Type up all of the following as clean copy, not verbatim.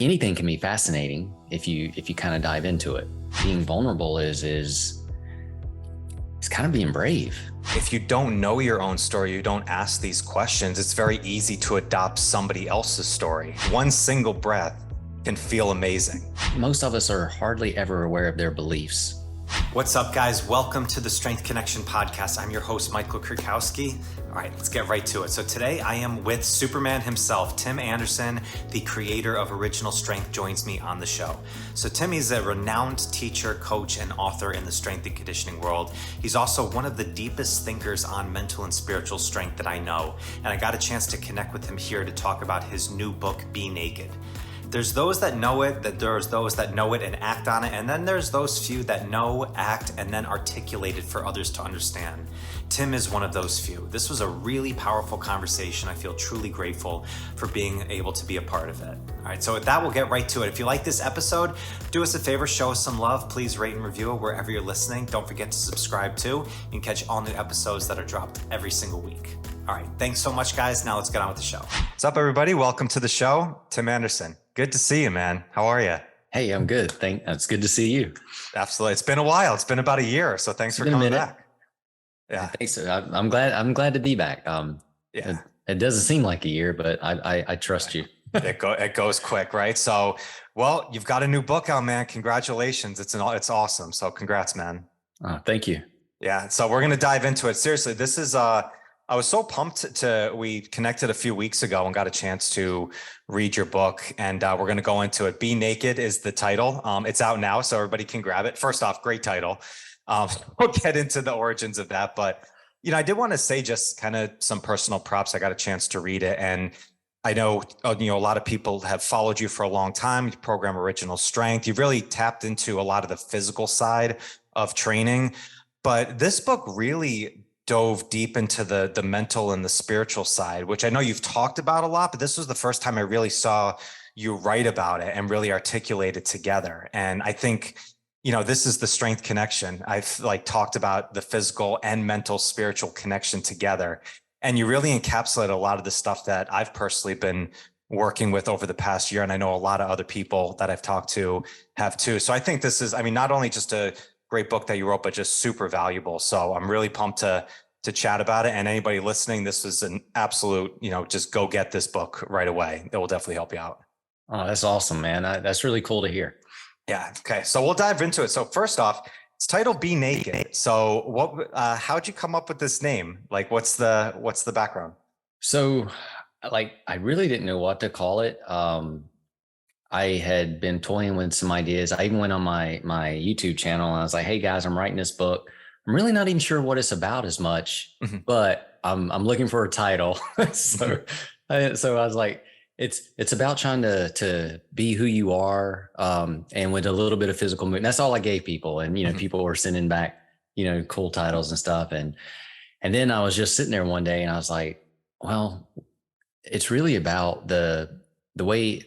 anything can be fascinating if you kind of dive into it. Being vulnerable is kind of being brave. If you don't know your own story, you don't ask these questions, it's very easy to adopt somebody else's story. One single breath can feel amazing. Most of us are hardly ever aware of their beliefs. What's up, guys? Welcome to the Strength Connection podcast. I'm your host, Michael Kurkowski. All right, let's get right to it. So today I am with Superman himself, Tim Anderson, the creator of Original Strength, joins me on the show. So Tim is a renowned teacher, coach, and author in the strength and conditioning world. He's also one of the deepest thinkers on mental and spiritual strength that I know. And I got a chance to connect with him here to talk about his new book, Be Naked. There's those that know it, there's those that know it and act on it, and then there's those few that know, act, and then articulate it for others to understand. Tim is one of those few. This was a really powerful conversation. I feel truly grateful for being able to be a part of it. All right, so with that, we'll get right to it. If you like this episode, do us a favor, show us some love. Please rate and review it wherever you're listening. Don't forget to subscribe too. You can catch all new episodes that are dropped every single week. All right, thanks so much, guys. Now let's get on with the show. What's up, everybody? Welcome to the show. Tim Anderson. Good to see you, man. How are you? Hey, I'm good. It's good to see you. Absolutely. It's been a while. It's been about a year. So thanks for coming back. Yeah. Thanks. I'm glad to be back. It doesn't seem like a year, but I trust you. It goes quick, right? So, well, you've got a new book out, man. Congratulations. It's awesome. So congrats, man. Thank you. Yeah. So we're going to dive into it. Seriously, this is, I was so pumped we connected a few weeks ago and got a chance to read your book, and we're going to go into it. Be Naked is the title. It's out now, so everybody can grab it. First off, great title. We'll get into the origins of that, but I did want to say just kind of some personal props. I got a chance to read it, and I know a lot of people have followed you for a long time. You program Original Strength. You've really tapped into a lot of the physical side of training, but this book really dove deep into the mental and the spiritual side, which I know you've talked about a lot, but this was the first time I really saw you write about it and really articulate it together. And I think, this is the strength connection. I've talked about the physical and mental spiritual connection together. And you really encapsulate a lot of the stuff that I've personally been working with over the past year. And I know a lot of other people that I've talked to have too. So I think this is, not only just a great book that you wrote, but just super valuable. So I'm really pumped to chat about it. And anybody listening, this is an absolute, just go get this book right away. It will definitely help you out. Oh, that's awesome, man. That's really cool to hear. Yeah. Okay. So we'll dive into it. So first off, it's titled Be Naked. So how'd you come up with this name? What's the background? So I really didn't know what to call it. I had been toying with some ideas. I even went on my YouTube channel and I was like, hey guys, I'm writing this book. I'm really not even sure what it's about as much, but I'm looking for a title. So I was like, it's about trying to be who you are. And with a little bit of physical movement. That's all I gave people. And, people were sending back, cool titles and stuff. And then I was just sitting there one day and I was like, well, it's really about the way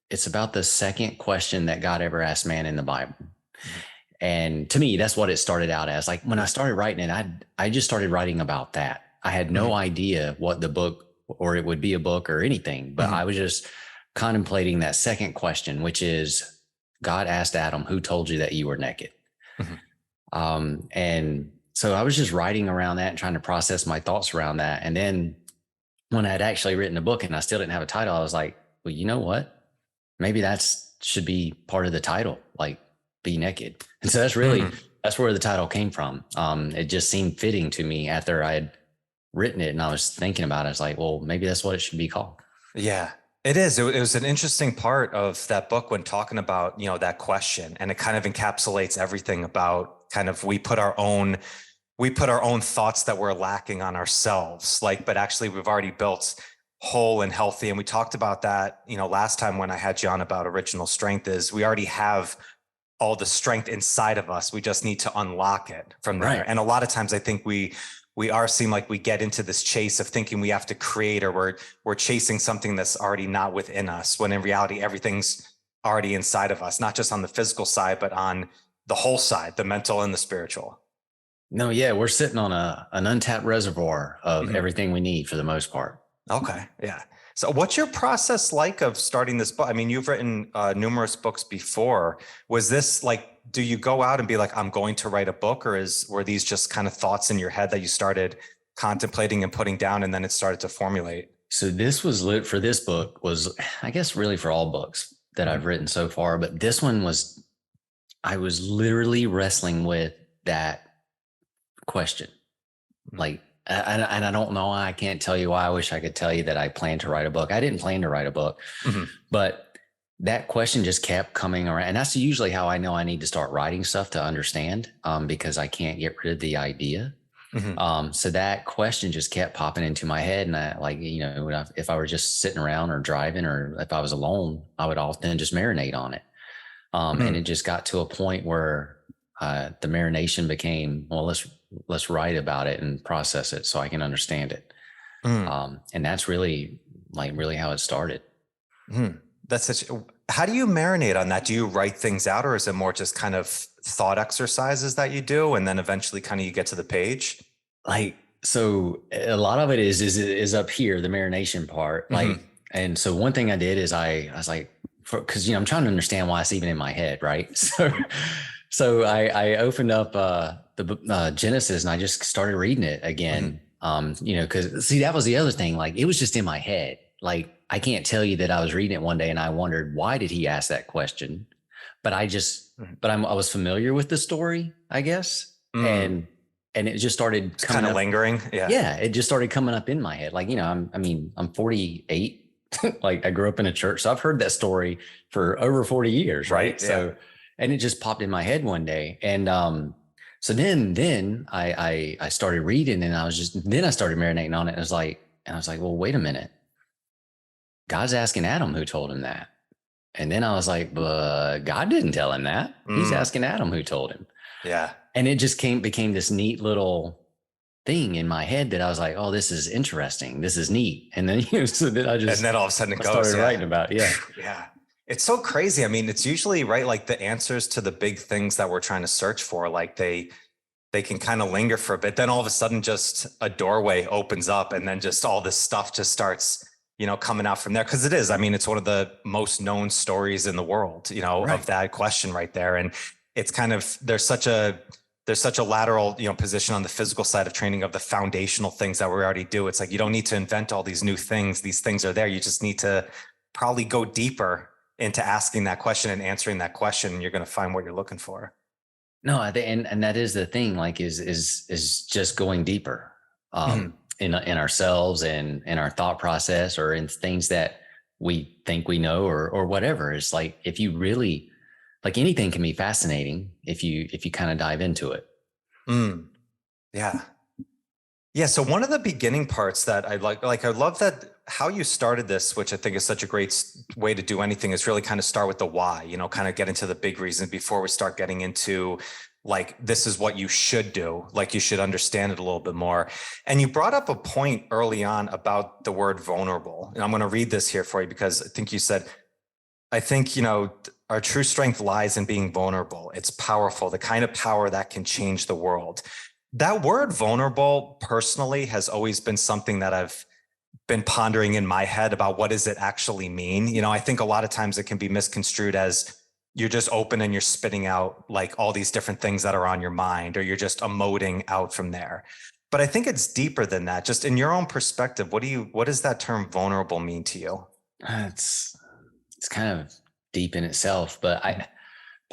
it's about the second question that God ever asked man in the Bible. And to me, that's what it started out as. When I started writing it, I just started writing about that. I had no idea what the book, or it would be a book or anything, but I was just contemplating that second question, which is God asked Adam, who told you that you were naked? And so I was just writing around that and trying to process my thoughts around that. And then when I had actually written a book and I still didn't have a title, I was like, well, you know what? Maybe should be part of the title, Be Naked. And so that's really, that's where the title came from. It just seemed fitting to me after I had written it and I was thinking about it. I was like, well, maybe that's what it should be called. Yeah, it is. It was an interesting part of that book when talking about, that question, and it kind of encapsulates everything about kind of, we put our own thoughts that we're lacking on ourselves, but actually we've already built whole and healthy. And we talked about that, last time when I had you on about Original Strength, is we already have all the strength inside of us. We just need to unlock it from there. Right. And a lot of times I think we seem like we get into this chase of thinking we have to create, or we're chasing something that's already not within us, when in reality, everything's already inside of us, not just on the physical side, but on the whole side, the mental and the spiritual. No, yeah, we're sitting on an untapped reservoir of everything we need for the most part. Okay. Yeah. So what's your process like of starting this book? I mean, you've written numerous books before. Was this like, do you go out and be like, I'm going to write a book, or were these just kind of thoughts in your head that you started contemplating and putting down, and then it started to formulate? So this was lit for this book was, I guess, really for all books that I've written so far, but this one was, I was literally wrestling with that question. Like, and I don't know. I can't tell you why. I wish I could tell you that I planned to write a book. I didn't plan to write a book, but that question just kept coming around. And that's usually how I know I need to start writing stuff to understand, because I can't get rid of the idea. So that question just kept popping into my head. And I, like, you know, if I were just sitting around or driving, or if I was alone, I would often just marinate on it. And it just got to a point where the marination became, well, let's write about it and process it so I can understand it. And that's really how it started. That's how do you marinate on that? Do you write things out, or is it more just kind of thought exercises that you do, and then eventually kind of you get to the page? Like, so a lot of it is up here, the marination part. Like, and so one thing I did is I was like, cause you know, I'm trying to understand why it's even in my head. Right. So I opened up the Genesis and I just started reading it again. You know, cause see, that was the other thing. Like, it was just in my head. Like, I can't tell you that I was reading it one day and I wondered, why did he ask that question? But I was familiar with the story, I guess. And it just started kind of lingering. Yeah. It just started coming up in my head. Like, you know, I'm 48. Like, I grew up in a church. So I've heard that story for over 40 years. Right. So, and it just popped in my head one day. And, so then I started reading, and then I started marinating on it. And I was like, well, wait a minute. God's asking Adam who told him that. And then I was like, but God didn't tell him that. He's asking Adam who told him. Yeah. And it just became this neat little thing in my head that I was like, oh, this is interesting. This is neat. And then, you know, so then and then all of a sudden it started writing about it. Yeah. Yeah. It's so crazy. I mean, it's usually right. Like, the answers to the big things that we're trying to search for, like they can kind of linger for a bit. Then all of a sudden just a doorway opens up, and then just all this stuff just starts, you know, coming out from there. Cause it is, I mean, it's one of the most known stories in the world, you know, of that question right there. And it's kind of, there's such a lateral, you know, position on the physical side of training of the foundational things that we already do. It's like, you don't need to invent all these new things. These things are there. You just need to probably go deeper into asking that question and answering that question. And you're going to find what you're looking for. No, and that is the thing, like, is just going deeper, in ourselves and in our thought process, or in things that we think we know, or whatever. It's like, if you really, like, anything can be fascinating if you kind of dive into it. Yeah. Yeah. So one of the beginning parts that I I love that how you started this, which I think is such a great way to do anything, is really kind of start with the why, you know, kind of get into the big reason before we start getting into, like, this is what you should do. Like, you should understand it a little bit more. And you brought up a point early on about the word vulnerable. And I'm going to read this here for you, because I think you said, I think, you know, our true strength lies in being vulnerable. It's powerful, the kind of power that can change the world. That word vulnerable personally has always been something that I've been pondering in my head about, what does it actually mean? You know, I think a lot of times it can be misconstrued as you're just open and you're spitting out like all these different things that are on your mind, or you're just emoting out from there. But I think it's deeper than that. Just in your own perspective, what does that term vulnerable mean to you? It's kind of deep in itself, but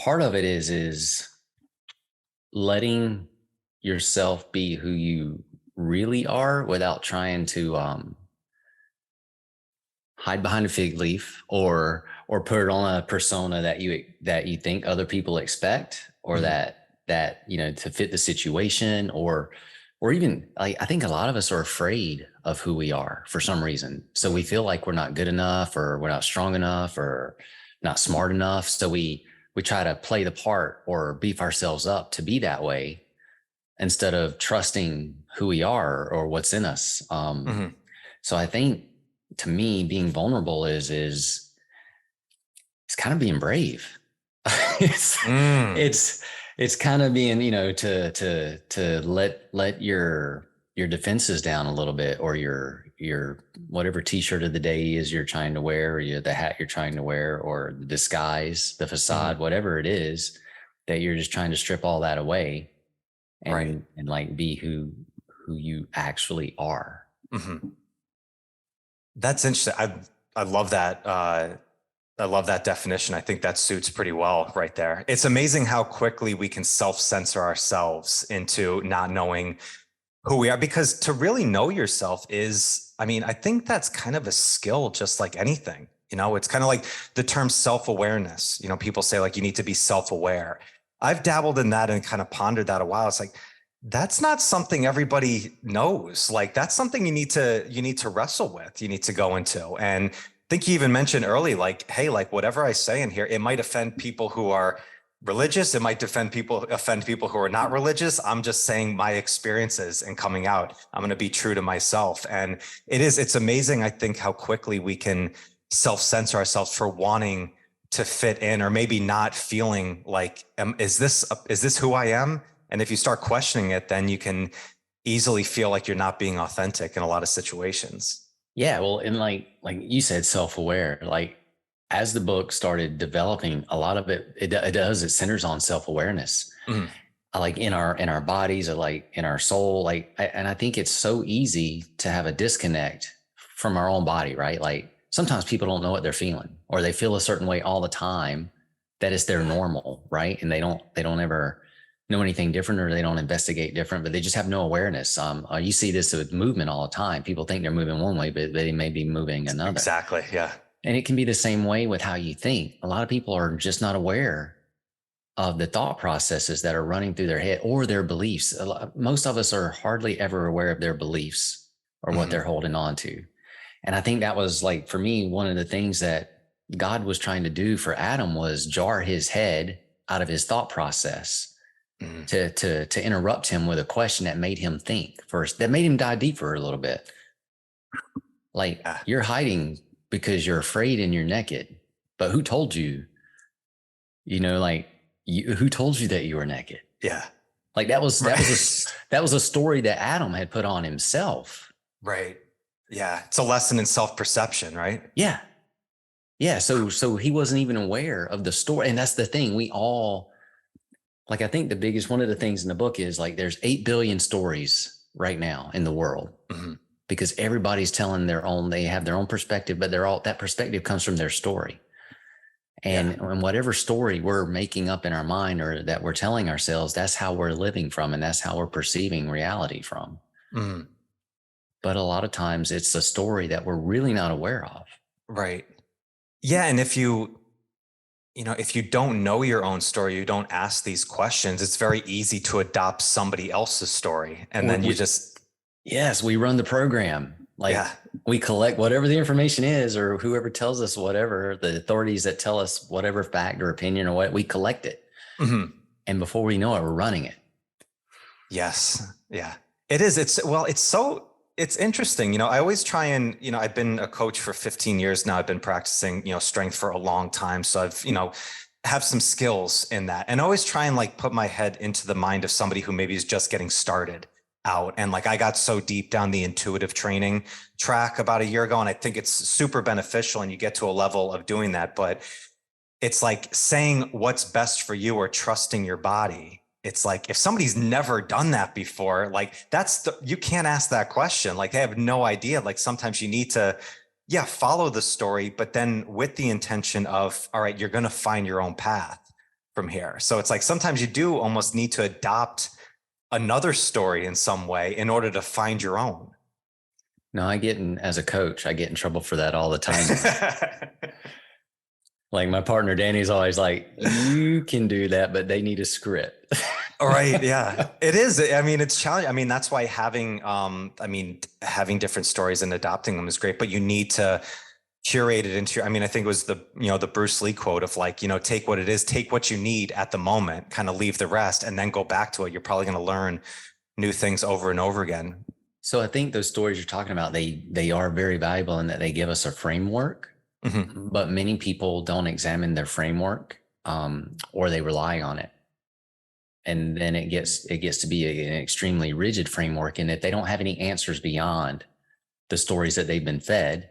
part of it is letting yourself be who you really are without trying to hide behind a fig leaf, or put it on a persona that you think other people expect, or that you know, to fit the situation, or even, like, I think a lot of us are afraid of who we are for some reason. So we feel like we're not good enough, or we're not strong enough, or not smart enough. So we try to play the part or beef ourselves up to be that way, instead of trusting who we are or what's in us. So I think, to me, being vulnerable is kind of being brave. It's kind of being, you know, to let your defenses down a little bit, or your your whatever t-shirt of the day is you're trying to wear, or the hat you're trying to wear, or the disguise, the facade, whatever it is, that you're just trying to strip all that away and like be who you actually are. That's interesting. I love that. I love that definition. I think that suits pretty well right there. It's amazing how quickly we can self-censor ourselves into not knowing who we are, because to really know yourself is, I mean, I think that's kind of a skill, just like anything. It's kind of like the term self-awareness. People say like you need to be self-aware. I've dabbled in that and kind of pondered that a while. It's like, that's not something everybody knows. Like that's something you need to wrestle with. You need to go into. And I think you even mentioned early, like, hey, like whatever I say in here, it might offend people who are religious. It might offend people who are not religious. I'm just saying my experiences and coming out. I'm going to be true to myself. And it's amazing, I think, how quickly we can self-censor ourselves for wanting to fit in, or maybe not feeling like, is this who I am? And if you start questioning it, then you can easily feel like you're not being authentic in a lot of situations. Yeah. Well, and like you said, self-aware, like as the book started developing, a lot of it centers on self-awareness, like in our bodies, or like in our soul. And I think it's so easy to have a disconnect from our own body, right? Like sometimes people don't know what they're feeling, or they feel a certain way all the time, that is their normal, right? And they don't ever know anything different, or they don't investigate different, but they just have no awareness. You see this with movement all the time. People think they're moving one way, but they may be moving another. Exactly. Yeah. And it can be the same way with how you think. A lot of people are just not aware of the thought processes that are running through their head, or their beliefs. Most of us are hardly ever aware of their beliefs or what they're holding on to. And I think that was, like, for me, one of the things that God was trying to do for Adam was jar his head out of his thought process, to interrupt him with a question that made him think first, that made him dive deeper a little bit. Like, you're hiding because you're afraid and you're naked, but who told you, who told you that you were naked? Yeah. Like that was a story that Adam had put on himself. Right. Yeah. It's a lesson in self-perception, right? Yeah. Yeah. So he wasn't even aware of the story. And that's the thing. We all, like, I think one of the things in the book is, like, there's 8 billion stories right now in the world, because everybody's telling they have their own perspective, but that perspective comes from their story. And whatever story we're making up in our mind, or that we're telling ourselves, that's how we're living from, and that's how we're perceiving reality from. But a lot of times it's a story that we're really not aware of. Right. Yeah. And if you don't know your own story, you don't ask these questions, it's very easy to adopt somebody else's story. And then we run the program. We collect whatever the information is, or whoever tells us whatever, the authorities that tell us whatever fact or opinion or what, we collect it. And before we know it, we're running it. Yes. Yeah, it is. It's interesting. I always try and, I've been a coach for 15 years now. I've been practicing, strength for a long time. So I've, have some skills in that, and always try and, like, put my head into the mind of somebody who maybe is just getting started out. And, like, I got so deep down the intuitive training track about a year ago, and I think it's super beneficial, and you get to a level of doing that, but it's like saying what's best for you, or trusting your body. It's like, if somebody's never done that before, like, you can't ask that question. Like, they have no idea. Like, sometimes you need to, follow the story, but then with the intention of, all right, you're going to find your own path from here. So it's like, sometimes you do almost need to adopt another story in some way in order to find your own. No, as a coach, I get in trouble for that all the time. Like, my partner, Danny's always like, you can do that, but they need a script. All right. Yeah, it is. I mean, it's challenging. I mean, that's why having different stories and adopting them is great, but you need to curate it into I think it was the Bruce Lee quote of, like, take what it is, take what you need at the moment, kind of leave the rest, and then go back to it. You're probably going to learn new things over and over again. So I think those stories you're talking about, they are very valuable in that they give us a framework. But many people don't examine their framework, or they rely on it. And then it gets to be an extremely rigid framework, in that they don't have any answers beyond the stories that they've been fed,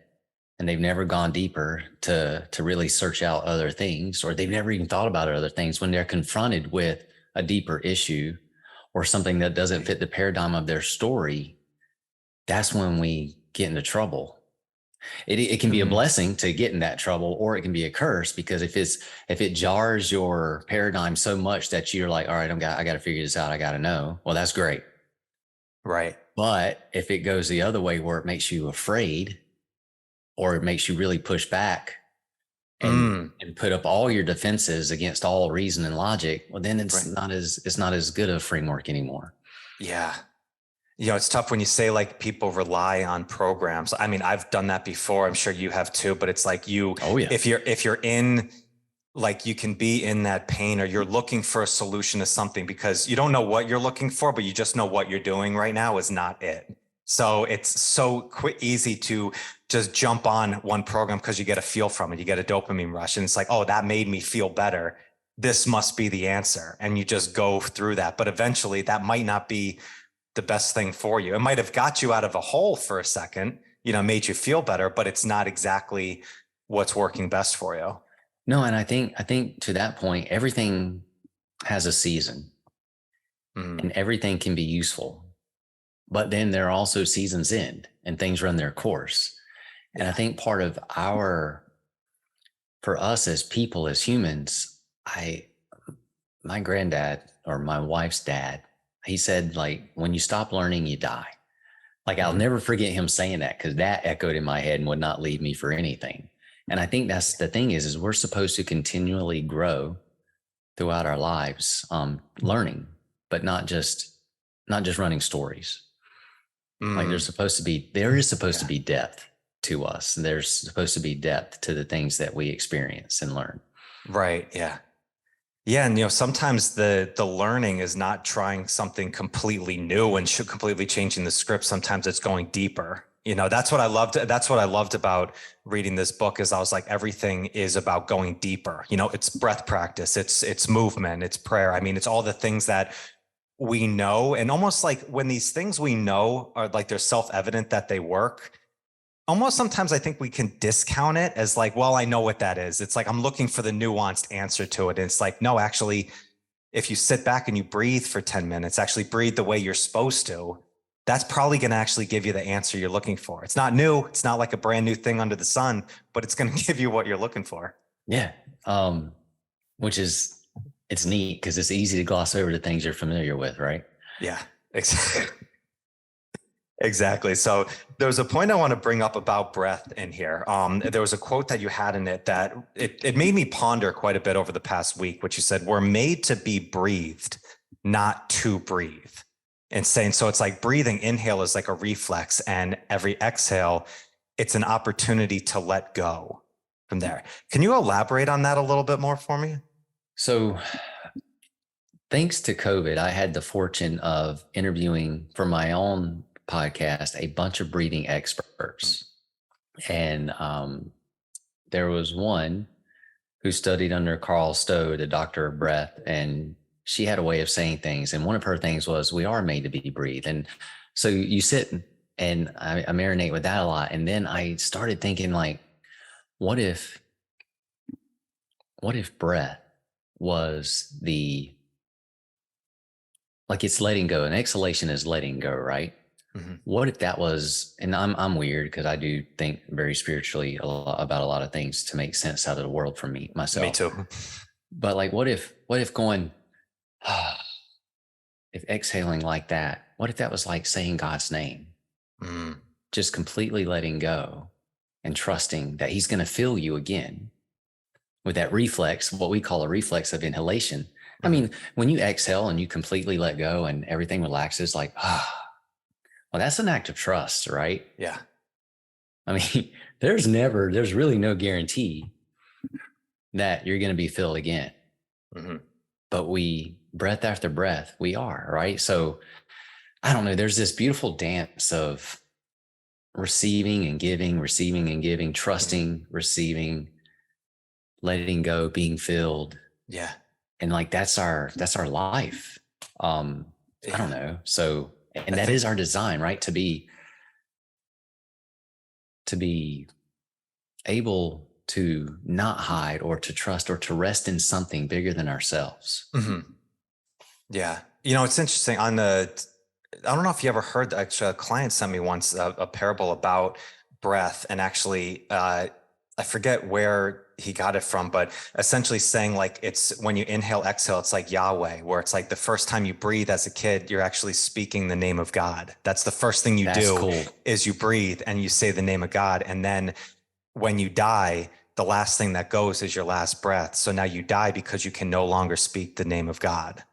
and they've never gone deeper to really search out other things, or they've never even thought about other things. When they're confronted with a deeper issue or something that doesn't fit the paradigm of their story, that's when we get into trouble. It can be a blessing to get in that trouble, or it can be a curse, because if it jars your paradigm so much that you're like, all right, I got to figure this out, I got to know. Well, that's great. Right. But if it goes the other way, where it makes you afraid, or it makes you really push back and put up all your defenses against all reason and logic, well, then it's not as good a framework anymore. Yeah. It's tough when you say like people rely on programs. I mean, I've done that before. I'm sure you have too, but it's like if you're in, like, you can be in that pain, or you're looking for a solution to something because you don't know what you're looking for, but you just know what you're doing right now is not it. So it's so easy to just jump on one program because you get a feel from it. You get a dopamine rush, and it's like, oh, that made me feel better. This must be the answer. And you just go through that. But eventually that might not be the best thing for you. It might have got you out of a hole for a second, made you feel better, but it's not exactly what's working best for you. No, and I think to that point, everything has a season, and everything can be useful. But then there are also seasons end, and things run their course. And I think part of for us as people, as humans, my granddad, or my wife's dad, he said, like, when you stop learning, you die. Like, I'll never forget him saying that, because that echoed in my head and would not leave me for anything. And I think that's the thing is we're supposed to continually grow throughout our lives, learning, but not just running stories. Like, there is supposed to be depth to us. There's supposed to be depth to the things that we experience and learn. Right. Yeah. Yeah. And, sometimes the learning is not trying something completely new and completely changing the script. Sometimes it's going deeper. That's what I loved. That's what I loved about reading this book, is I was like, everything is about going deeper. It's breath practice. It's movement. It's prayer. I mean, it's all the things that we know. And almost like when these things we know are like, they're self-evident that they work, almost sometimes I think we can discount it as like, well, I know what that is. It's like, I'm looking for the nuanced answer to it. And it's like, no, actually, if you sit back and you breathe for 10 minutes, actually breathe the way you're supposed to, that's probably going to actually give you the answer you're looking for. It's not new. It's not like a brand new thing under the sun, but it's going to give you what you're looking for. Yeah. It's neat because it's easy to gloss over the things you're familiar with, right? Yeah, exactly. Exactly. So there's a point I want to bring up about breath in here. There was a quote that you had in it that it made me ponder quite a bit over the past week, which you said, we're made to be breathed, not to breathe. And saying, so it's like breathing, inhale is like a reflex, and every exhale, it's an opportunity to let go from there. Can you elaborate on that a little bit more for me? So thanks to COVID, I had the fortune of interviewing for my own podcast a bunch of breathing experts. And there was one who studied under Carl Stowe, the doctor of breath, and she had a way of saying things. And one of her things was, we are made to be breathed. And so you sit and I marinate with that a lot. And then I started thinking, like, what if breath was it's letting go, and exhalation is letting go, right? Mm-hmm. What if that was, and I'm weird because I do think very spiritually about a lot of things to make sense out of the world for myself. Me too. But like, what if going, if exhaling like that, what if that was like saying God's name? Just completely letting go and trusting that he's going to fill you again with that reflex, what we call a reflex of inhalation. I mean, when you exhale and you completely let go and everything relaxes, like, well, that's an act of trust, right? Yeah. I mean, there's really no guarantee that you're going to be filled again. Mm-hmm. But breath after breath, we are, right? So I don't know, there's this beautiful dance of receiving and giving, trusting, receiving, letting go, being filled. Yeah. And like, that's our life. I don't know. So, and that is our design, right? To be to be able to not hide or to trust or to rest in something bigger than ourselves. Mm-hmm. Yeah. It's interesting I don't know if you ever heard, actually, a client sent me once a parable about breath, and actually, I forget where he got it from, but essentially saying like, it's when you inhale, exhale, it's like Yahweh, where it's like the first time you breathe as a kid, you're actually speaking the name of God. That's the first thing you That's do cool. is you breathe and you say the name of God. And then when you die, the last thing that goes is your last breath. So now you die because you can no longer speak the name of God.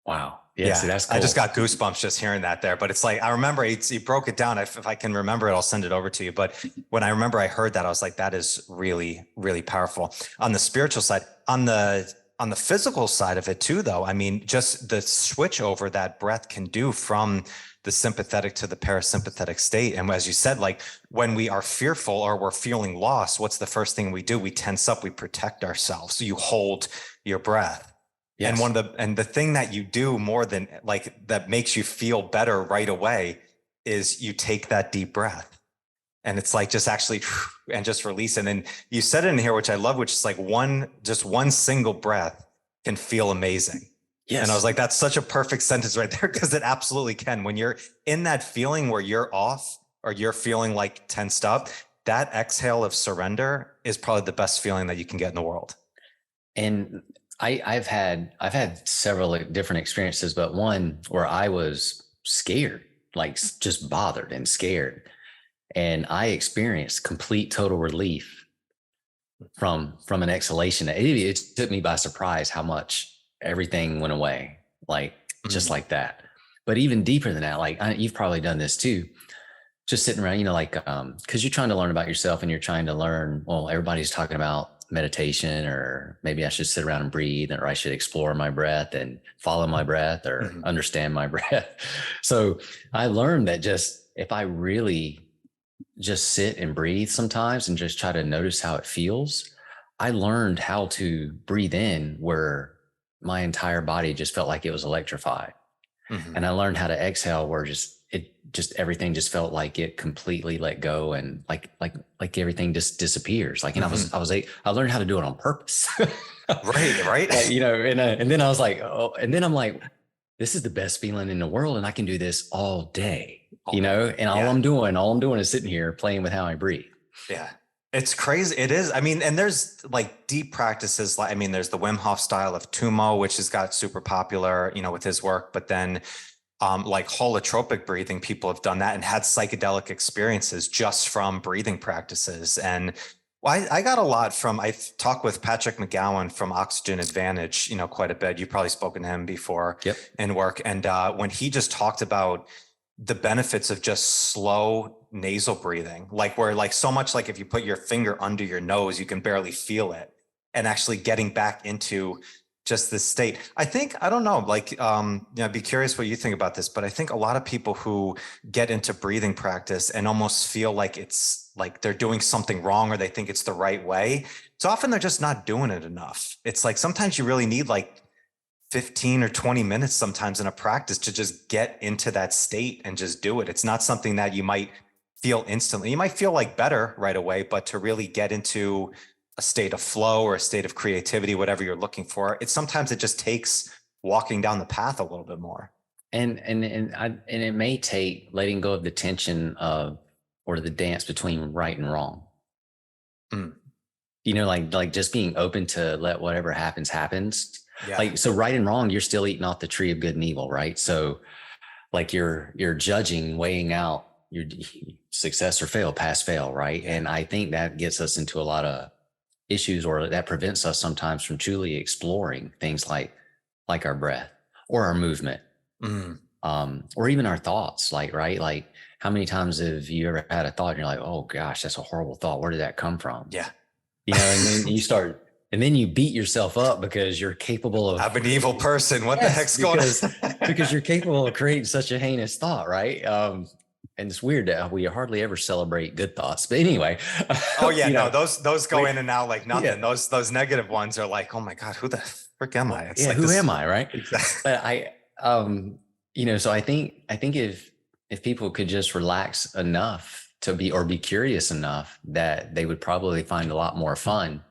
Wow. Yeah, see, that's cool. I just got goosebumps just hearing that there, but it's like, I remember he broke it down. If I can remember it, I'll send it over to you. But when I remember I heard that, I was like, that is really, really powerful. On the spiritual side, on the physical side of it too, though, I mean, just the switch over that breath can do from the sympathetic to the parasympathetic state. And as you said, like when we are fearful or we're feeling lost, what's the first thing we do? We tense up, we protect ourselves. So you hold your breath. Yes. And the thing that you do more than like that makes you feel better right away is you take that deep breath, and it's like just actually and just release. And then you said it in here, which I love, which is like one single breath can feel amazing. Yes. And I was like, that's such a perfect sentence right there, because it absolutely can. When you're in that feeling where you're off or you're feeling like tensed up, that exhale of surrender is probably the best feeling that you can get in the world. And I've had several different experiences, but one where I was scared, like just bothered and scared. And I experienced complete total relief from an exhalation. It took me by surprise how much everything went away, like just like that. But even deeper than that, like you've probably done this too, just sitting around, like, cause you're trying to learn about yourself and you're trying to learn, well, everybody's talking about meditation, or maybe I should sit around and breathe, or I should explore my breath and follow my breath, or understand my breath. So I learned that just if I really just sit and breathe sometimes and just try to notice how it feels, I learned how to breathe in where my entire body just felt like it was electrified. And I learned how to exhale where everything just felt like it completely let go, and like everything just disappears. Like, and I learned how to do it on purpose. Right. Like, and then I was like, oh, and then I'm like, this is the best feeling in the world, and I can do this all day, and all I'm doing is sitting here playing with how I breathe. Yeah. It's crazy. It is. I mean, and there's like deep practices. Like, I mean, there's the Wim Hof style of Tumo, which has got super popular, with his work. But then like holotropic breathing, people have done that and had psychedelic experiences just from breathing practices. And I got a lot from, I talked with Patrick McGowan from Oxygen Advantage, quite a bit. You've probably spoken to him before in work. And when he just talked about the benefits of just slow nasal breathing, like where like so much like if you put your finger under your nose, you can barely feel it, and actually getting back into just this state. I think, I don't know, like, be curious what you think about this, but I think a lot of people who get into breathing practice and almost feel like it's like they're doing something wrong, or they think it's the right way. So often they're just not doing it enough. It's like, sometimes you really need like 15 or 20 minutes sometimes in a practice to just get into that state and just do it. It's not something that you might feel instantly. You might feel like better right away, but to really get into a state of flow or a state of creativity, whatever you're looking for, sometimes it just takes walking down the path a little bit more. And it may take letting go of the tension of, or the dance between right and wrong. Like just being open to let whatever happens. Yeah. Like, so right and wrong, you're still eating off the tree of good and evil, right? So like you're judging, weighing out your success or fail, pass, fail, right? And I think that gets us into a lot of issues, or that prevents us sometimes from truly exploring things like our breath or our movement, or even our thoughts, right? Like, how many times have you ever had a thought and you're like, oh gosh, that's a horrible thought. Where did that come from? Yeah. And then and then you beat yourself up because you're capable of. I'm an evil person. What the heck's going on? Because you're capable of creating such a heinous thought, right? And it's weird that we hardly ever celebrate good thoughts. But anyway. Oh yeah, those go in and out like nothing. Yeah. Those negative ones are like, oh my God, who the frick am I? It's like, who am I, right? Exactly. But so I think if people could just relax enough to be curious enough that they would probably find a lot more fun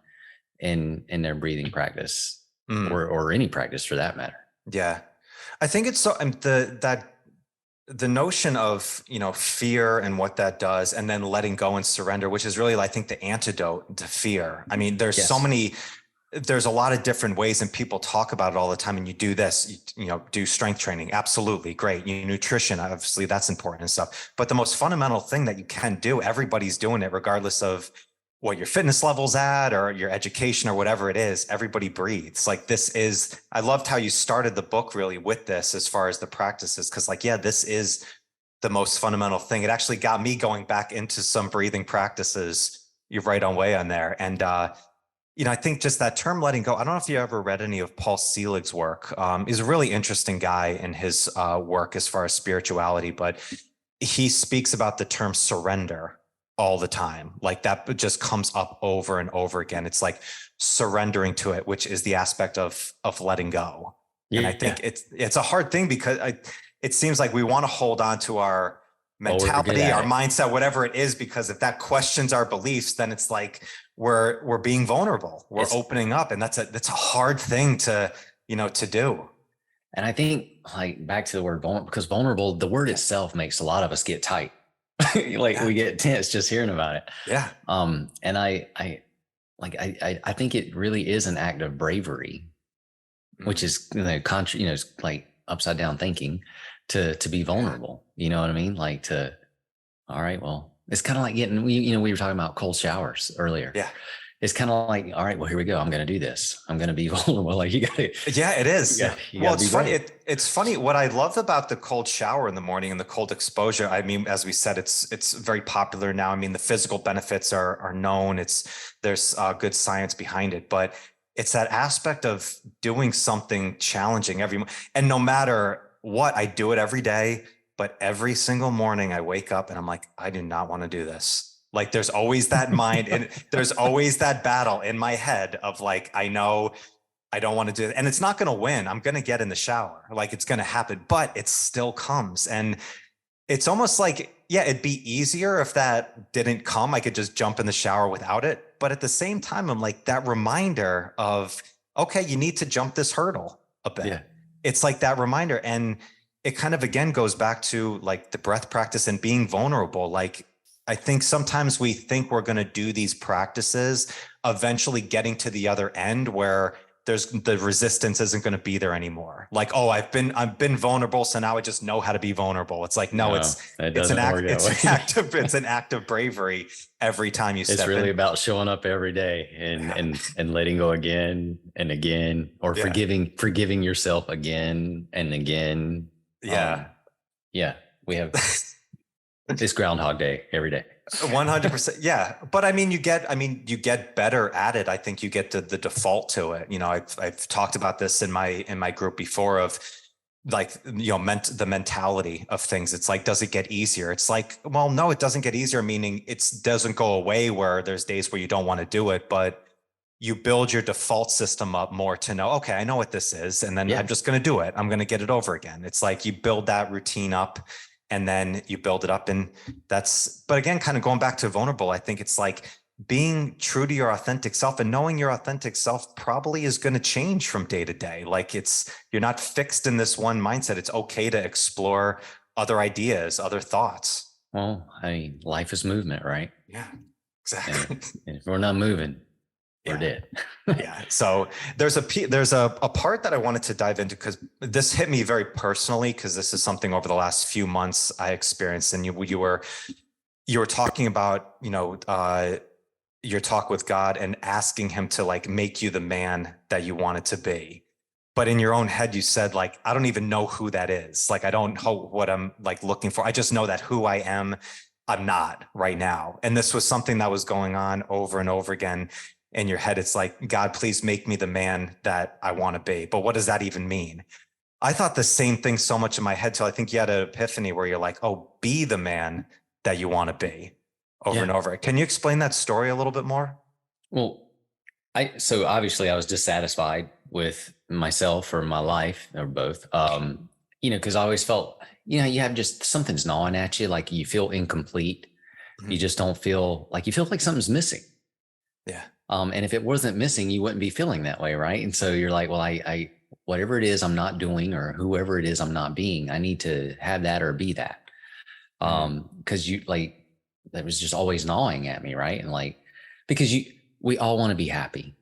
in their breathing practice, or any practice for that matter. Yeah. I think it's so the notion of, fear and what that does, and then letting go and surrender, which is really, I think, the antidote to fear. I mean, there's there's a lot of different ways, and people talk about it all the time. And you do this, do strength training. Absolutely. Great. Nutrition, obviously that's important and stuff. But the most fundamental thing that you can do, everybody's doing it, regardless of what your fitness level's at or your education or whatever it is. Everybody breathes. Like, I loved how you started the book really with this, as far as the practices. Cause this is the most fundamental thing. It actually got me going back into some breathing practices. You're right on way on there. And, I think just that term letting go, I don't know if you ever read any of Paul Selig's work. He's a really interesting guy in his work as far as spirituality, but he speaks about the term surrender all the time. Like, that just comes up over and over again. It's like surrendering to it, which is the aspect of letting go. Yeah, and I think it's a hard thing, because it seems like we want to hold on to our mentality, our mindset, whatever it is, because if that questions our beliefs, then it's like we're being vulnerable, we're opening up, and that's a hard thing to do. And I think, like, back to the word vulnerable, because vulnerable, the word itself makes a lot of us get tight. We get tense just hearing about it. Yeah. And I think it really is an act of bravery, which is like upside down thinking, to be vulnerable. You know what I mean? Like, all right, well, it's kind of like we were talking about cold showers earlier. Yeah. It's kind of like, all right, well, here we go. I'm going to do this. I'm going to be vulnerable. Like, you got to. Yeah, it is. Well, it's funny. It's funny. What I love about the cold shower in the morning and the cold exposure, I mean, as we said, it's very popular now. I mean, the physical benefits are known. There's good science behind it, but it's that aspect of doing something challenging and no matter what, I do it every day, but every single morning I wake up and I'm like, I do not want to do this. Like, there's always that mind, and there's always that battle in my head of like, I know I don't want to do it, and it's not going to win. I'm going to get in the shower. Like, it's going to happen, but it still comes. And it's almost like, it'd be easier if that didn't come. I could just jump in the shower without it. But at the same time, I'm like, that reminder of, okay, you need to jump this hurdle a bit. Yeah. It's like that reminder. And it kind of, again, goes back to like the breath practice and being vulnerable. Like, I think sometimes we think we're going to do these practices, eventually getting to the other end where the resistance isn't going to be there anymore. Like, oh, I've been vulnerable, so now I just know how to be be it's like, it's an act of bravery every time you step in. It's really about showing up every day and letting go again and again, or forgiving yourself again and again. Yeah. We have it's Groundhog Day every day. 100%. Yeah. But I mean, you get better at it. I think you get to the default to it. I've talked about this in my group before of like, the mentality of things. It's like, does it get easier? It's like, well, no, it doesn't get easier, meaning it doesn't go away where there's days where you don't want to do it, but you build your default system up more to know, okay, I know what this is. And then I'm just going to do it. I'm going to get it over again. It's like you build that routine up, and then you build it up, but again, kind of going back to vulnerable, I think it's like being true to your authentic self, and knowing your authentic self probably is going to change from day to day. Like, you're not fixed in this one mindset. It's okay to explore other ideas, other thoughts. Well, I mean, life is movement, right? Yeah, exactly. And if we're not moving, we're dead. Yeah. So there's a part that I wanted to dive into, because this hit me very personally, because this is something over the last few months I experienced. And you were talking about, your talk with God and asking him to like make you the man that you wanted to be. But in your own head, you said like, I don't even know who that is. Like, I don't know what I'm like looking for. I just know that who I am, I'm not right now. And this was something that was going on over and over again. In your head, it's like, God, please make me the man that I want to be. But what does that even mean? I thought the same thing so much in my head till I think you had an epiphany where you're like, oh, be the man that you want to be over and over. Can you explain that story a little bit more? Well, so obviously I was dissatisfied with myself or my life, or both, because I always felt, you have just something's gnawing at you, like you feel incomplete. You just don't feel like, you feel like something's missing. Yeah. And if it wasn't missing, you wouldn't be feeling that way. Right. And so you're like, well, I whatever it is I'm not doing, or whoever it is I'm not being, I need to have that or be that. Cause you like, that was just always gnawing at me. Right. And like, because we all want to be happy.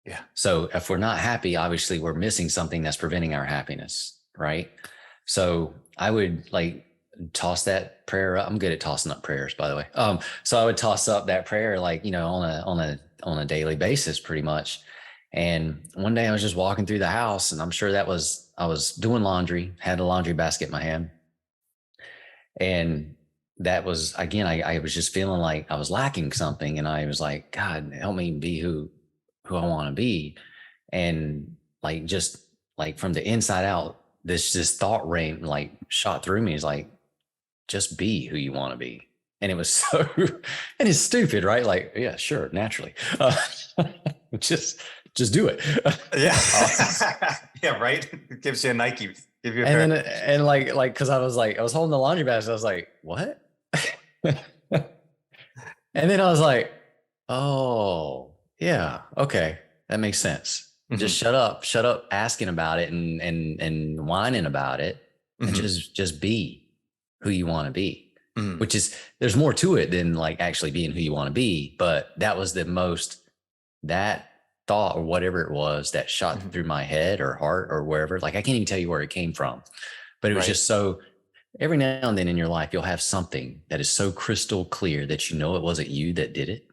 Yeah. So if we're not happy, obviously we're missing something that's preventing our happiness. Right. So I would like toss that prayer up. I'm good at tossing up prayers, by the way. So I would toss up that prayer, like, on a daily basis, pretty much. And one day I was just walking through the house, and I'm sure I was doing laundry, had a laundry basket in my hand. And that was, again, I was just feeling like I was lacking something. And I was like, God, help me be who I want to be. And like, just like from the inside out, this thought rain like shot through me. Is like, just be who you want to be. And it was so, and it's stupid, right? Like, yeah, sure. Naturally. Just do it. Yeah. Yeah. Right. It gives you a Nike. Give you a pair. And like, cause I was holding the laundry basket. I was like, what? And then I was like, oh yeah. Okay. That makes sense. Just shut up asking about it and whining about it, and just be who you want to be, which is, there's more to it than like actually being who you want to be. But that was that thought or whatever it was that shot through my head or heart or wherever. Like, I can't even tell you where it came from, but it was just so, every now and then in your life, you'll have something that is so crystal clear that you know it wasn't you that did it.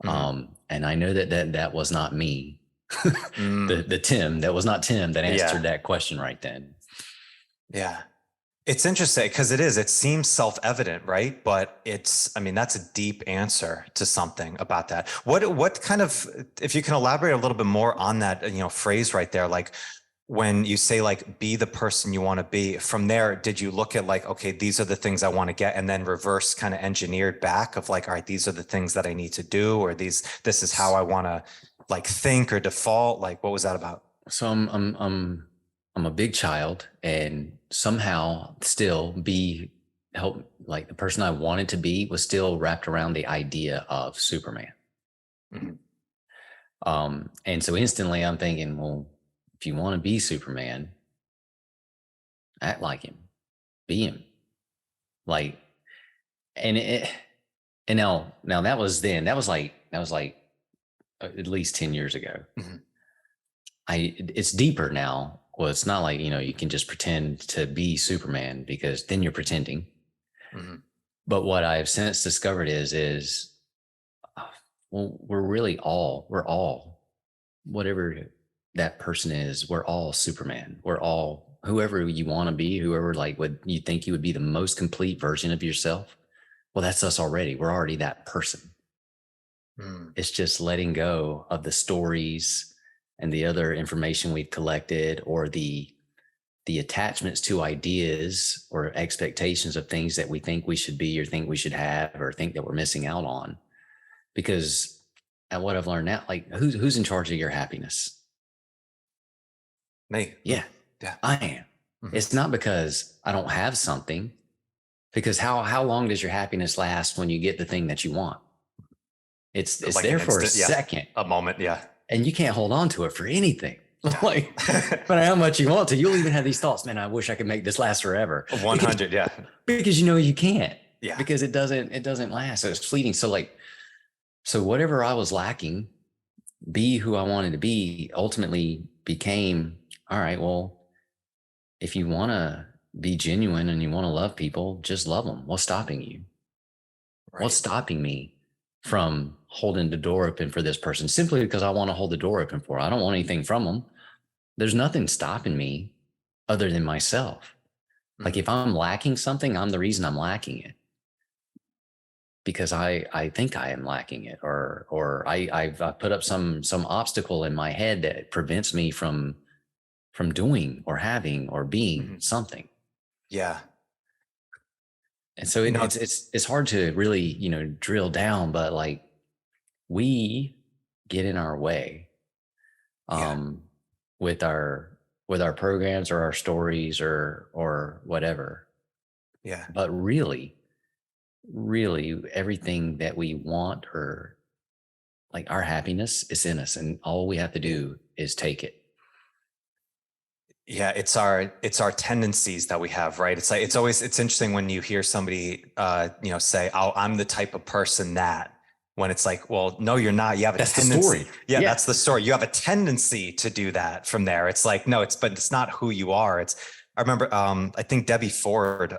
And I know that was not me. The Tim, that was not Tim that answered that question right then. Yeah. It's interesting because it seems self-evident, right? But that's a deep answer to something about that. What kind of, if you can elaborate a little bit more on that, phrase right there, like when you say like, be the person you want to be, from there, did you look at like, okay, these are the things I want to get, and then reverse kind of engineered back of like, all right, these are the things that I need to do, or this is how I want to like think or default? Like, what was that about? So I'm a big child, and somehow still like the person I wanted to be was still wrapped around the idea of Superman. And so instantly I'm thinking, well, if you want to be Superman, act like him, be him. Like, and now that was then, that was like at least 10 years ago. It's deeper now. Well, it's not like, you can just pretend to be Superman, because then you're pretending. But what I've since discovered is, well, we're all, whatever that person is, we're all Superman. We're all whoever you want to be, whoever like would you think you would be the most complete version of yourself. Well, that's us already. We're already that person. It's just letting go of the stories and the other information we've collected, or the attachments to ideas or expectations of things that we think we should be, or think we should have, or think that we're missing out on. Because at what I've learned now, like who's in charge of your happiness? Me. Yeah, I am. It's not because I don't have something, because how long does your happiness last when you get the thing that you want? It's like there for a second, a moment. Yeah. And you can't hold on to it for anything. Like, no matter how much you want to, you'll even have these thoughts, man, I wish I could make this last forever. 100. Yeah. Because you can't. Yeah. Because it doesn't last. So it's fleeting. So whatever I was lacking, be who I wanted to be, ultimately became, all right, well, if you want to be genuine and you want to love people, just love them. What's stopping you? Right. What's stopping me from holding the door open for this person simply because I want to hold the door open for? I don't want anything from them. There's nothing stopping me other than myself. Like if I'm lacking something, I'm the reason I'm lacking it, because I think I am lacking it, or I've put up some obstacle in my head that prevents me from doing or having or being something. Yeah. And so it's hard to really, drill down, but like we get in our way with our programs or our stories or whatever. Yeah. But really really everything that we want, or like our happiness, is in us, and all we have to do is take it. Yeah, it's our tendencies that we have, right? It's like, it's interesting when you hear somebody say, "Oh, I'm the type of person that," when it's like, well, no, you're not. You have a That's the tendency. story. Yeah, Yeah. that's the story. You have a tendency to do that from there. It's like, no, but it's not who you are. I remember, I think Debbie Ford,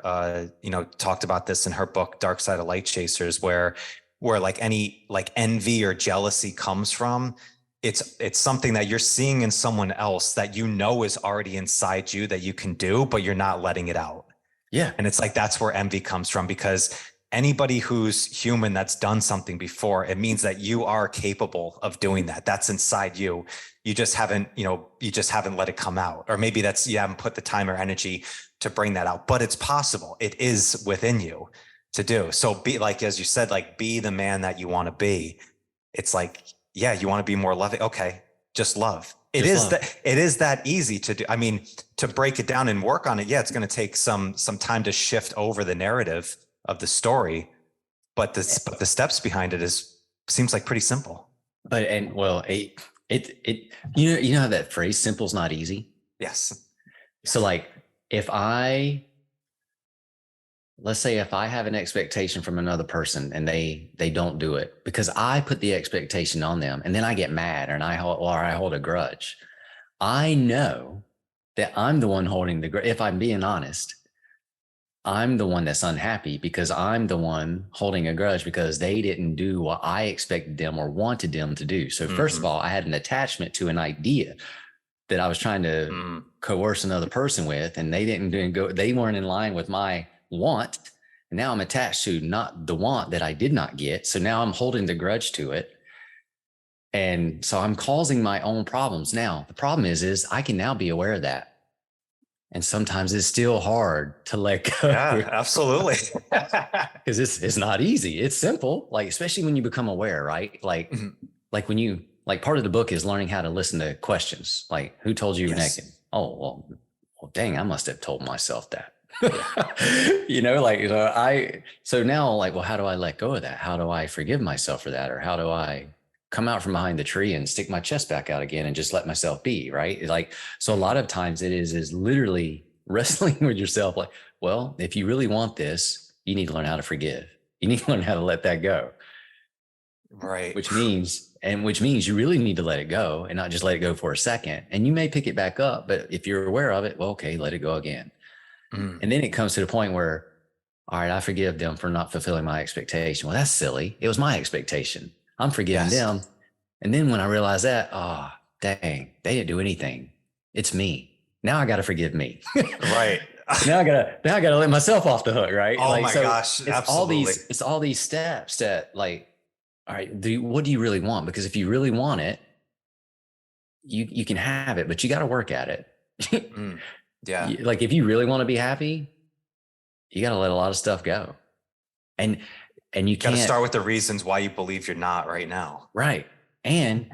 talked about this in her book, Dark Side of Light Chasers, where like any like envy or jealousy comes from. It's something that you're seeing in someone else that is already inside you that you can do, but you're not letting it out. Yeah. And it's like, that's where envy comes from, because anybody who's human that's done something before, it means that you are capable of doing that. That's inside you. You just haven't let it come out. Or maybe you haven't put the time or energy to bring that out, but it's possible. It is within you to do. So be, like, as you said, like, be the man that you want to be. It's like, yeah, you want to be more loving. Okay, just love. It is that easy to do. I mean, to break it down and work on it, yeah, it's going to take some time to shift over the narrative of the story, but the steps behind it seems like pretty simple. But you know how that phrase "simple's not easy"? Yes. So like, let's say if I have an expectation from another person and they don't do it because I put the expectation on them, and then I get mad and I hold a grudge. I know that I'm the one holding the grudge. If I'm being honest, I'm the one that's unhappy because I'm the one holding a grudge because they didn't do what I expected them or wanted them to do. So first of all, I had an attachment to an idea that I was trying to coerce another person with, and they weren't in line with my want. And now I'm attached to not the want that I did not get. So now I'm holding the grudge to it. And so I'm causing my own problems. Now, the problem is I can now be aware of that. And sometimes it's still hard to let go. Yeah, absolutely. Because it's not easy. It's simple. Like, especially when you become aware, right? Like, like when you, like, part of the book is learning how to listen to questions. Like, who told you you're naked? Oh, well, dang, I must have told myself that. So now, like, well, how do I let go of that? How do I forgive myself for that? Or how do I come out from behind the tree and stick my chest back out again and just let myself be, right? Like, so a lot of times it is literally wrestling with yourself. Like, well, if you really want this, you need to learn how to forgive. You need to learn how to let that go. Right. Which means you really need to let it go and not just let it go for a second. And you may pick it back up, but if you're aware of it, well, okay, let it go again. And then it comes to the point where, all right, I forgive them for not fulfilling my expectation. Well, that's silly. It was my expectation. I'm forgiving them. And then when I realize that, oh, dang, they didn't do anything. It's me. Now I got to forgive me. Right. now I gotta let myself off the hook. Right. Oh, like, my gosh. It's absolutely. It's all these steps that, like, all right, what do you really want? Because if you really want it, you can have it, but you got to work at it. Yeah. Like, if you really want to be happy, you got to let a lot of stuff go. And you got to can't start with the reasons why you believe you're not right now. Right. And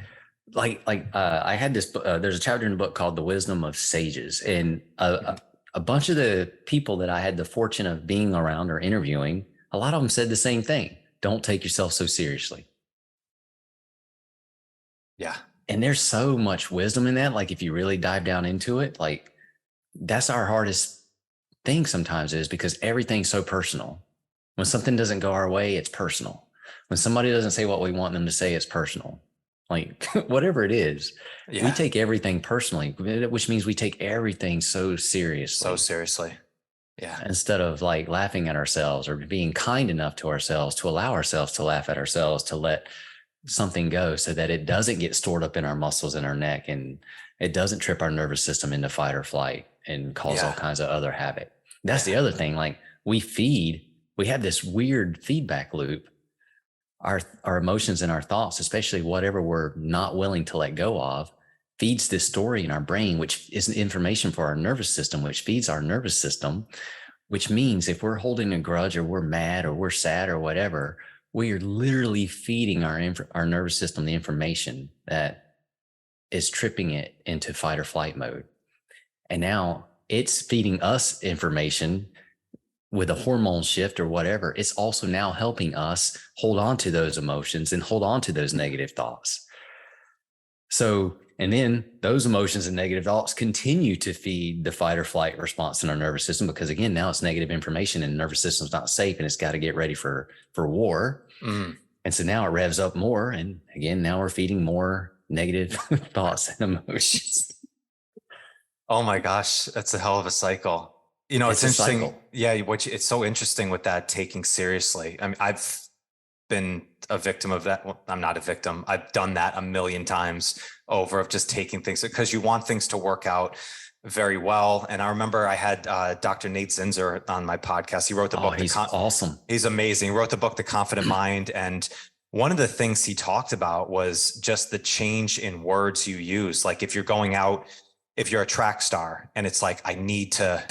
I had this, there's a chapter in the book called The Wisdom of Sages. And a bunch of the people that I had the fortune of being around or interviewing, a lot of them said the same thing. Don't take yourself so seriously. Yeah. And there's so much wisdom in that. Like, if you really dive down into it, like, that's our hardest thing sometimes, is because everything's so personal. When something doesn't go our way, it's personal. When somebody doesn't say what we want them to say, it's personal. Like, whatever it is, we take everything personally, which means we take everything so seriously. Yeah. Instead of, like, laughing at ourselves or being kind enough to ourselves to allow ourselves to laugh at ourselves, to let something go so that it doesn't get stored up in our muscles in our neck and it doesn't trip our nervous system into fight or flight and cause all kinds of other havoc. That's the other thing. Like, we have this weird feedback loop. Our emotions and our thoughts, especially whatever we're not willing to let go of, feeds this story in our brain, which is information for our nervous system, which feeds our nervous system, which means if we're holding a grudge or we're mad or we're sad or whatever, we are literally feeding our nervous system the information that is tripping it into fight or flight mode. And now it's feeding us information with a hormone shift or whatever, it's also now helping us hold on to those emotions and hold on to those negative thoughts. So, and then those emotions and negative thoughts continue to feed the fight or flight response in our nervous system, because again, now it's negative information and the nervous system's not safe and it's got to get ready for war. Mm. And so now it revs up more. And again, now we're feeding more negative thoughts and emotions. Oh my gosh, that's a hell of a cycle. You know, it's interesting. Cycle. Yeah, it's so interesting with that taking seriously. I mean, I've been a victim of that. Well, I'm not a victim. I've done that a million times over, of just taking things because you want things to work out very well. And I remember I had Dr. Nate Zinsser on my podcast. He wrote the book. He's awesome. He's amazing. He wrote the book, The Confident Mind. And one of the things he talked about was just the change in words you use. Like if you're going out, if you're a track star and it's like, I need to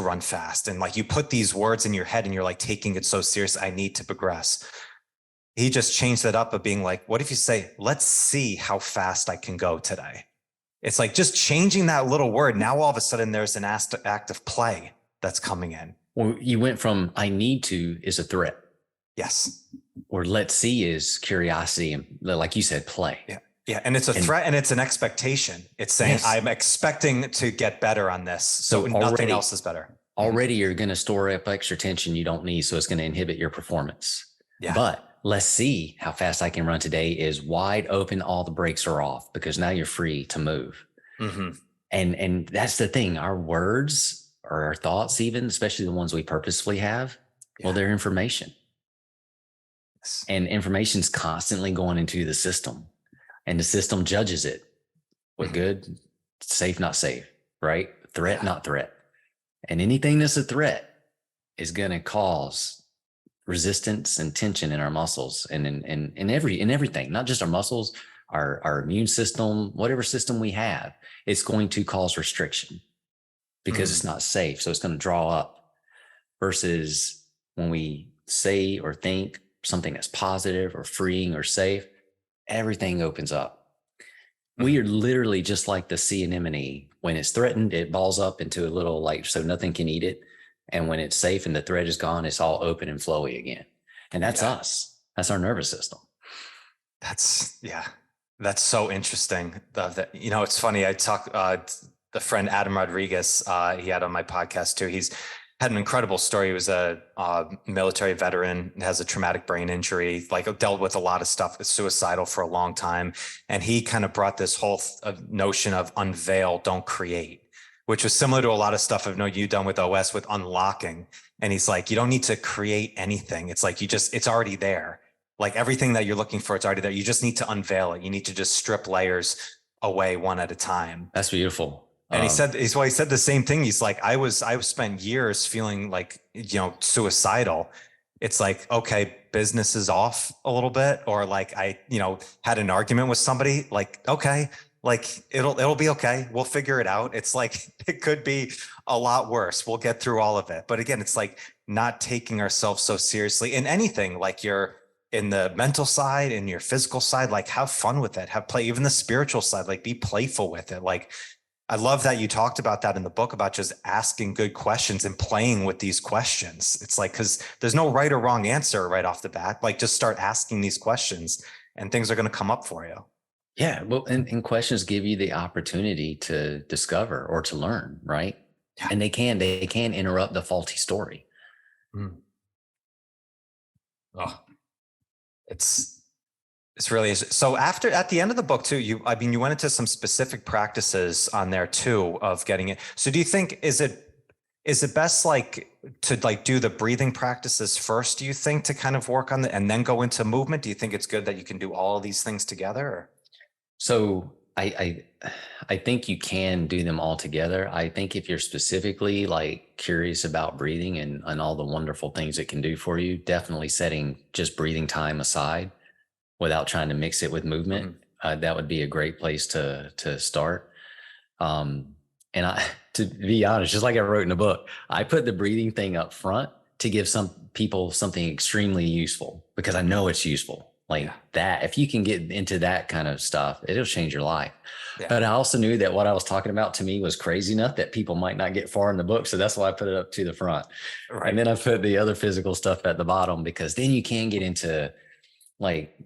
run fast. And like you put these words in your head and you're like taking it so serious, I need to progress. He just changed that up of being like, what if you say, let's see how fast I can go today? It's like just changing that little word. Now, all of a sudden there's an act of play that's coming in. Well, you went from I need to is a threat. Yes. Or let's see is curiosity. And like you said, play. Yeah. Yeah. And it's a threat and it's an expectation. It's saying, yes, I'm expecting to get better on this. So nothing else is better. Already you're going to store up extra tension you don't need. So it's going to inhibit your performance. Yeah. But let's see how fast I can run today is wide open. All the brakes are off because now you're free to move. Mm-hmm. And that's the thing. Our words or our thoughts, even, especially the ones we purposefully have, well, they're information. Yes. And information's constantly going into the system. And the system judges it. What good, safe, not safe, right? Threat, not threat. And anything that's a threat is going to cause resistance and tension in our muscles and in everything, not just our muscles, our immune system, whatever system we have, it's going to cause restriction because it's not safe. So it's going to draw up versus when we say or think something that's positive or freeing or safe, everything opens up. We are literally just like the sea anemone. When it's threatened, it balls up into a little so nothing can eat it. And when it's safe and the threat is gone, it's all open and flowy again. And that's us. That's our nervous system. That's so interesting. It's funny. I talk, the friend Adam Rodriguez, he had on my podcast too. He's had an incredible story. He was a military veteran, has a traumatic brain injury, dealt with a lot of stuff, suicidal for a long time. And he kind of brought this whole notion of unveil, don't create, which was similar to a lot of stuff I've known you done with OS with unlocking. And he's like, you don't need to create anything. It's like, it's already there. Like everything that you're looking for, it's already there. You just need to unveil it. You need to just strip layers away one at a time. That's beautiful. And he said the same thing. He's like, I spent years feeling like, suicidal. It's like, okay, business is off a little bit. Or like I, had an argument with somebody, like, okay, like it'll be okay. We'll figure it out. It's like, it could be a lot worse. We'll get through all of it. But again, it's like not taking ourselves so seriously in anything, like you're in the mental side and your physical side, like have fun with it, have play, even the spiritual side, like be playful with it. Like, I love that you talked about that in the book about just asking good questions and playing with these questions. It's like, because there's no right or wrong answer right off the bat. Like just start asking these questions and things are going to come up for you. Yeah. Well, and questions give you the opportunity to discover or to learn, right? Yeah. And they can interrupt the faulty story. Oh, It's really is. So at the end of the book too, you went into some specific practices on there too of getting it. So do you think, is it best to do the breathing practices first, do you think, to kind of work on and then go into movement? Do you think it's good that you can do all of these things together? Or? So I think you can do them all together. I think if you're specifically curious about breathing and all the wonderful things it can do for you, definitely setting just breathing time aside without trying to mix it with movement, that would be a great place to start. And to be honest, just like I wrote in the book, I put the breathing thing up front to give some people something extremely useful because I know it's useful. Like that, if you can get into that kind of stuff, it'll change your life. Yeah. But I also knew that what I was talking about to me was crazy enough that people might not get far in the book. So that's why I put it up to the front. Right. And then I put the other physical stuff at the bottom, because then you can get into like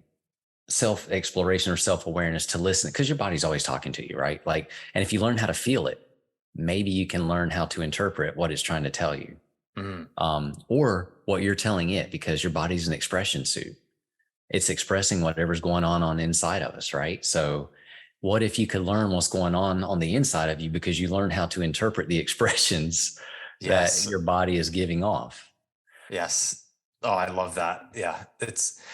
self-exploration or self-awareness to listen, because your body's always talking to you, right? Like, and if you learn how to feel it, maybe you can learn how to interpret what it's trying to tell you, or what you're telling it, because your body's an expression suit. It's expressing whatever's going on inside of us, right? So what if you could learn what's going on the inside of you, because you learn how to interpret the expressions that your body is giving off? Yes. Oh, I love that. Yeah,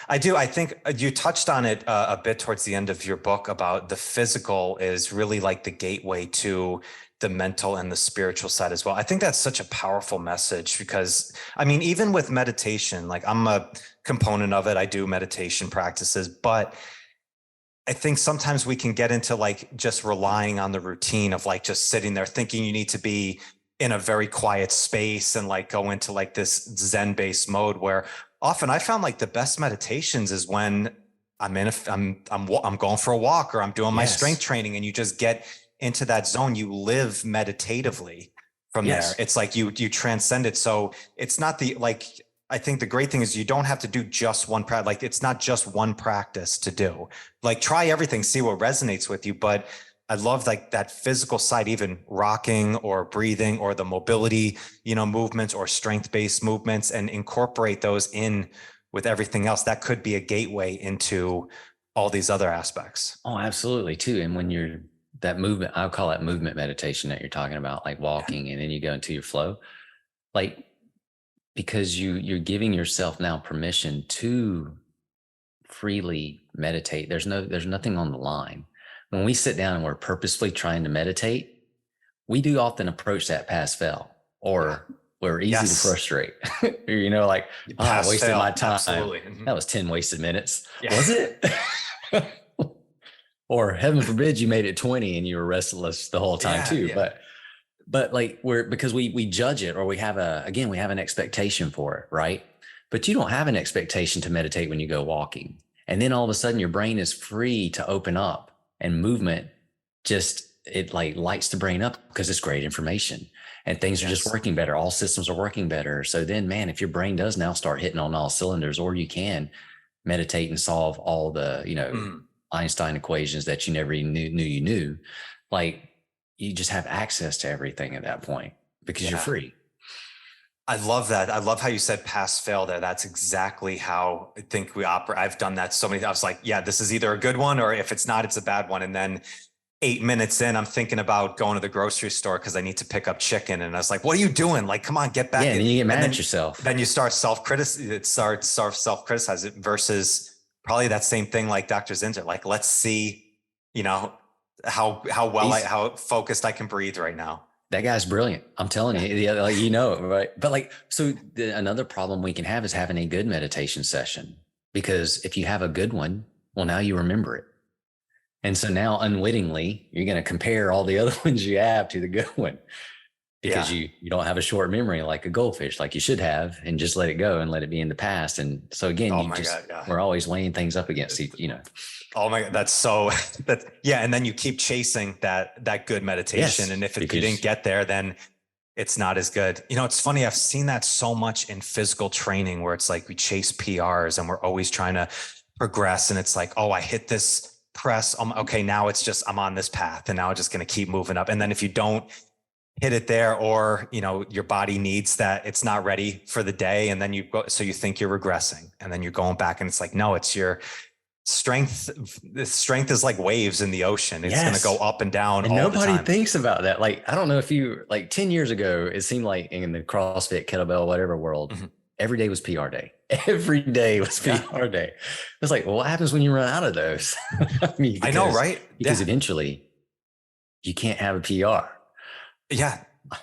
I think you touched on it a bit towards the end of your book about the physical is really like the gateway to the mental and the spiritual side as well. I think that's such a powerful message, because I mean, even with meditation, like I'm a component of it. I do meditation practices, but I think sometimes we can get into like just relying on the routine of like just sitting there thinking you need to be in a very quiet space and like go into like this Zen based mode, where often I found like the best meditations is when I'm going for a walk, or I'm doing my strength training, and you just get into that zone. You live meditatively from there. It's like you transcend it. So it's not I think the great thing is you don't have to do just one practice. Like it's not just one practice to do. Like try everything, see what resonates with you. But I love like that physical side, even rocking or breathing or the mobility, movements or strength-based movements, and incorporate those in with everything else. That could be a gateway into all these other aspects. Oh, absolutely too. And when you're that movement, I'll call that movement meditation that you're talking about, like walking and then you go into your flow, like, because you're giving yourself now permission to freely meditate. There's nothing on the line. When we sit down and we're purposefully trying to meditate, we do often approach that pass fail, or we're easy to frustrate. Like, I wasted my time. Absolutely. That was 10 wasted minutes. Was it? Or heaven forbid you made it 20 and you were restless the whole time too. But like because we judge it, or we have an expectation for it, right? But you don't have an expectation to meditate when you go walking. And then all of a sudden your brain is free to open up, and movement it like lights the brain up, because it's great information and things are just working better. All systems are working better. So then, man, if your brain does now start hitting on all cylinders, or you can meditate and solve all the, Einstein equations that you never even knew you knew, like you just have access to everything at that point, because you're free. I love that. I love how you said pass fail there. That's exactly how I think we operate. I've done that so many times. I was like, yeah, this is either a good one, or if it's not, it's a bad one. And then 8 minutes in, I'm thinking about going to the grocery store because I need to pick up chicken. And I was like, what are you doing? Like, come on, get back. Yeah, and you get mad at yourself. Then you start self-criticize it, versus probably that same thing like Dr. Zinsser. Like, let's see, how focused I can breathe right now. That guy's brilliant. I'm telling you, right? But like, so another problem we can have is having a good meditation session, because if you have a good one, well, now you remember it. And so now unwittingly, you're going to compare all the other ones you have to the good one, because you don't have a short memory like a goldfish, like you should have, and just let it go and let it be in the past. And so again, we're always weighing things up against, Oh my God, and then you keep chasing that good meditation. And if you didn't get there, then it's not as good. It's funny. I've seen that so much in physical training, where it's like we chase PRs and we're always trying to progress. And it's like, oh, I hit this press. Okay, now it's just, I'm on this path, and now I'm just going to keep moving up. And then if you don't hit it there, or, your body needs that, it's not ready for the day. And then you think you're regressing, and then you're going back, and it's like, no, it's your strength. The strength is like waves in the ocean. It's going to go up and down. And nobody thinks about that. Like, I don't know if you, like 10 years ago, it seemed like in the CrossFit, kettlebell, whatever world, every day was PR day. Every day was PR day. It's like, well, what happens when you run out of those? I know, right? Because eventually you can't have a PR. Yeah.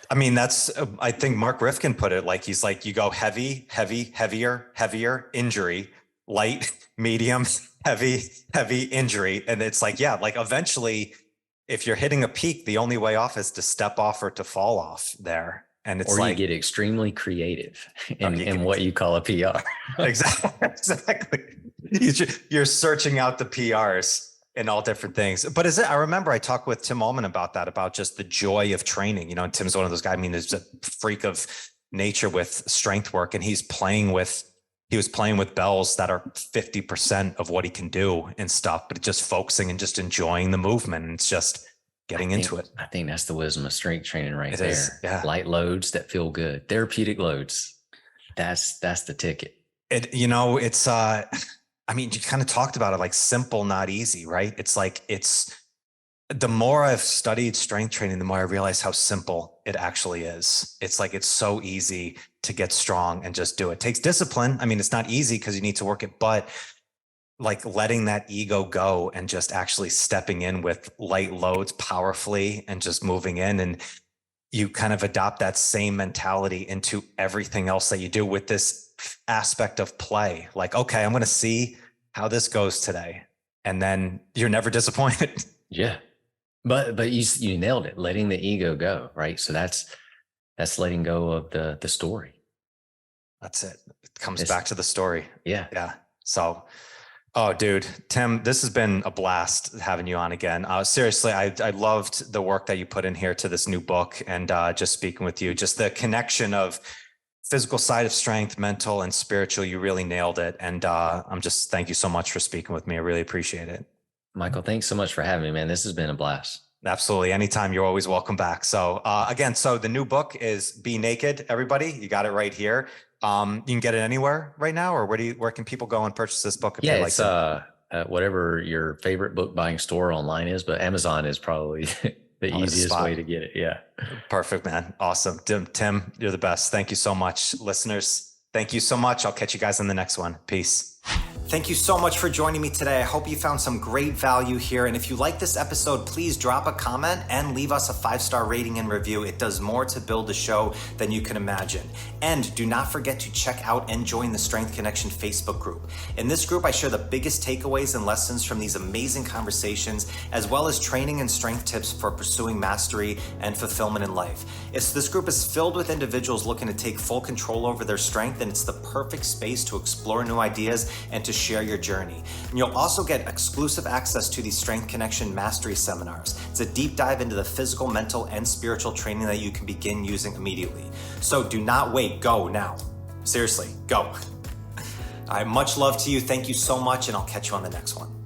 I mean, that's, I think Mark Reifkind put it like, he's like, you go heavy, heavier, injury, light, medium, heavy injury. And it's like, like eventually, if you're hitting a peak, the only way off is to step off or to fall off there. And it's you get extremely creative in what you call a PR. Exactly. You're searching out the PRs and all different things. But I remember I talked with Tim Almond about that, about just the joy of training. And Tim's one of those guys. I mean, there's a freak of nature with strength work, and he was playing with bells that are 50% of what he can do and stuff, but just focusing and just enjoying the movement. And it's just getting into it. I think that's the wisdom of strength training right there. Is, yeah. Light loads that feel good, therapeutic loads. That's the ticket. It's I mean, you kind of talked about it, like simple, not easy, right? It's the more I've studied strength training, the more I realize how simple it actually is. It's so easy to get strong and just do it. It takes discipline. I mean, it's not easy because you need to work it, but like letting that ego go and just actually stepping in with light loads powerfully and just moving in, and you kind of adopt that same mentality into everything else that you do with this aspect of play. Like, okay, I'm going to see how this goes today. And then you're never disappointed. Yeah. But you nailed it, letting the ego go, right? So that's letting go of the story. That's it. It comes back to the story. Yeah. Yeah. So, oh, dude, Tim, this has been a blast having you on again. Seriously, I loved the work that you put in here to this new book, and just speaking with you, just the connection of physical side of strength, mental and spiritual. You really nailed it. And thank you so much for speaking with me. I really appreciate it. Michael, thanks so much for having me, man. This has been a blast. Absolutely. Anytime, you're always welcome back. So again, so the new book is Be Naked, everybody. You got it right here. You can get it anywhere right now, or where can people go and purchase this book if they like it? Whatever your favorite book buying store online is, but Amazon is probably the easiest way to get it. Yeah. Perfect, man. Awesome. Tim, you're the best. Thank you so much. Listeners, thank you so much. I'll catch you guys in the next one. Peace. Thank you so much for joining me today. I hope you found some great value here. And if you like this episode, please drop a comment and leave us a 5-star rating and review. It does more to build the show than you can imagine. And do not forget to check out and join the Strength Connection Facebook group. In this group, I share the biggest takeaways and lessons from these amazing conversations, as well as training and strength tips for pursuing mastery and fulfillment in life. This group is filled with individuals looking to take full control over their strength, and it's the perfect space to explore new ideas and to share your journey. And you'll also get exclusive access to these Strength Connection Mastery seminars. It's a deep dive into the physical, mental, and spiritual training that you can begin using immediately. So do not wait, go now. Seriously, go. All right, much love to you. Thank you so much, and I'll catch you on the next one.